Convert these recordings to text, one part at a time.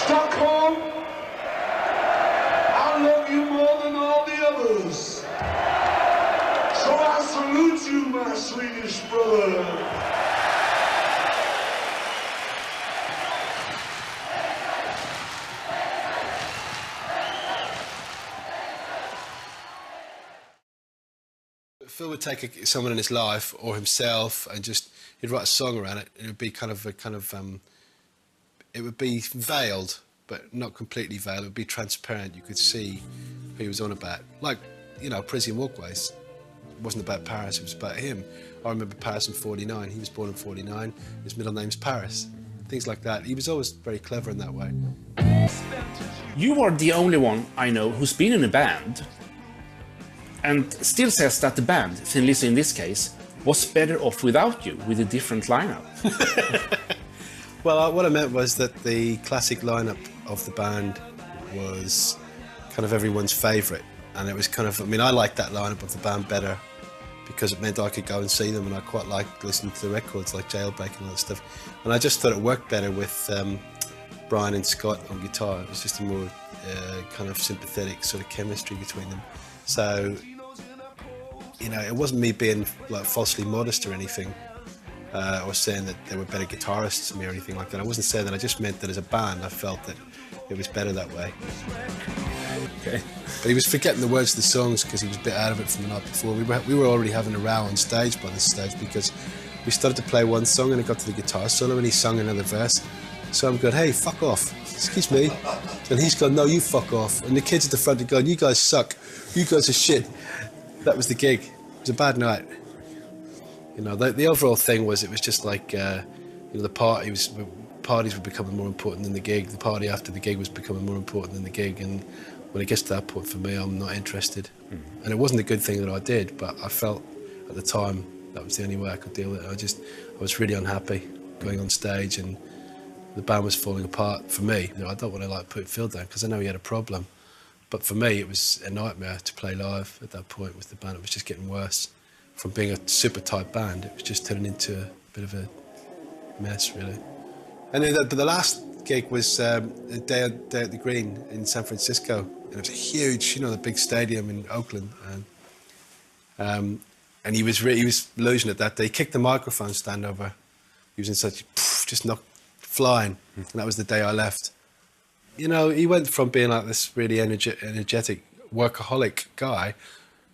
Stockholm, I love you more than all the others. So I salute you, my Swedish brother. Phil would take someone in his life or himself and just he'd write a song around it. It would be it would be veiled, but not completely veiled. It would be transparent. You could see who he was on about. Like, you know, Parisian Walkways. It wasn't about Paris, it was about him. I remember Paris in '49. He was born in '49. His middle name's Paris. Things like that. He was always very clever in that way. You are the only one I know who's been in a band and still says that the band, Thin Lizzy in this case, was better off without you, with a different lineup. Well, what I meant was that the classic lineup of the band was kind of everyone's favourite. And it was kind of, I mean, I liked that lineup of the band better because it meant I could go and see them, and I quite liked listening to the records like Jailbreak and all that stuff. And I just thought it worked better with Brian and Scott on guitar. It was just a more kind of sympathetic sort of chemistry between them. So, you know, it wasn't me being like falsely modest or anything, or saying that they were better guitarists than me or anything like that. I wasn't saying that. I just meant that as a band, I felt that it was better that way. Okay. But he was forgetting the words of the songs because he was a bit out of it from the night before. We were already having a row on stage by this stage because we started to play one song and it got to the guitar solo and he sung another verse. So I'm going, hey, fuck off, excuse me. And he's gone, no, you fuck off. And the kids at the front are going, you guys suck, you guys are shit. That was the gig. It was a bad night. You know, the overall thing was, it was just like, you know, the parties were becoming more important than the gig. The party after the gig was becoming more important than the gig. And when it gets to that point for me, I'm not interested. Mm-hmm. And it wasn't a good thing that I did, but I felt at the time that was the only way I could deal with it. I was really unhappy going on stage and the band was falling apart for me. You know, I don't want to like put Phil down because I know he had a problem. But for me, it was a nightmare to play live at that point with the band. It was just getting worse. From being a super tight band, it was just turning into a bit of a mess, really. And then the last gig was a day at the Green in San Francisco. And it was a huge, you know, the big stadium in Oakland. And he was losing it that day. He kicked the microphone stand over. He was in such, just knocked flying. And that was the day I left. You know, he went from being like this really energetic workaholic guy.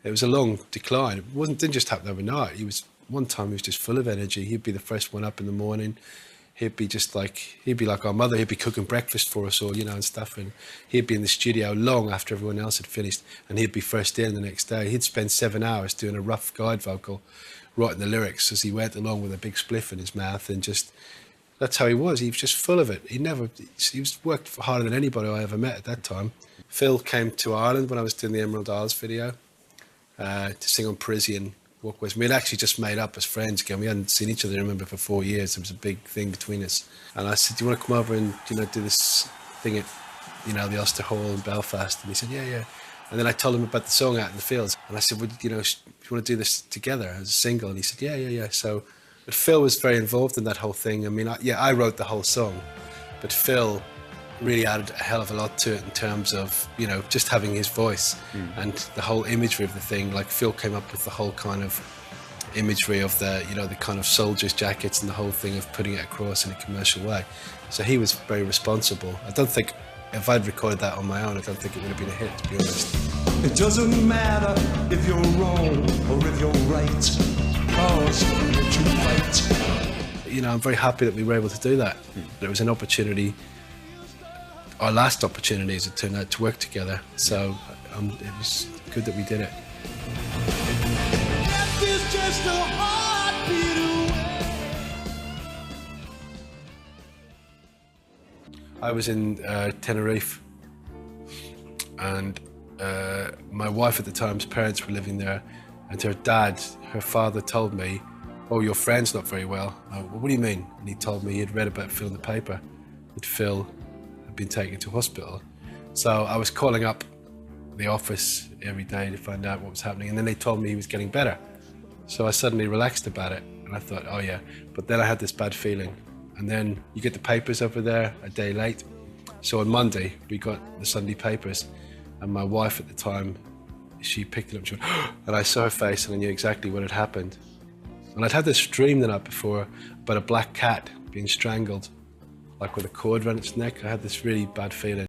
It was a long decline. It didn't just happen overnight. One time he was just full of energy. He'd be the first one up in the morning. He'd be like our mother. He'd be cooking breakfast for us all, you know, and stuff. And he'd be in the studio long after everyone else had finished. And he'd be first in the next day. He'd spend 7 hours doing a rough guide vocal, writing the lyrics as he went along with a big spliff in his mouth. And just, that's how he was. He was just full of it. He worked harder than anybody I ever met at that time. Phil came to Ireland when I was doing the Emerald Isles video to sing on Parisian Walkways. We had actually just made up as friends again. We hadn't seen each other, I remember, for 4 years. There was a big thing between us. And I said, do you want to come over and, you know, do this thing at, you know, the Ulster Hall in Belfast? And he said, yeah, yeah. And then I told him about the song Out in the Fields. And I said, well, you know, do you want to do this together as a single? And he said, yeah, yeah, yeah. So, but Phil was very involved in that whole thing. I mean, I wrote the whole song, but Phil really added a hell of a lot to it in terms of, you know, just having his voice and the whole imagery of the thing. Like Phil came up with the whole kind of imagery of the, you know, the kind of soldiers' jackets and the whole thing of putting it across in a commercial way. So he was very responsible. I don't think, if I'd recorded that on my own, I don't think it would have been a hit, to be honest. It doesn't matter if you're wrong or if you're right, 'cause what you fight. You know, I'm very happy that we were able to do that. It was an opportunity, our last opportunity as it turned out, to work together. So it was good that we did it. Death is just a heartbeat away. I was in Tenerife, and my wife at the time's parents were living there, and her father told me, oh, your friend's not very well. Well, what do you mean? And he told me he'd read about Phil in the paper, that Phil had been taken to hospital. So I was calling up the office every day to find out what was happening, and then they told me he was getting better. So I suddenly relaxed about it, and I thought, oh yeah. But then I had this bad feeling, and then you get the papers over there a day late, So on Monday, we got the Sunday papers, and my wife at the time, she picked it up, and I saw her face, and I knew exactly what had happened. And I'd had this dream the night before about a black cat being strangled, like with a cord around its neck. I had this really bad feeling.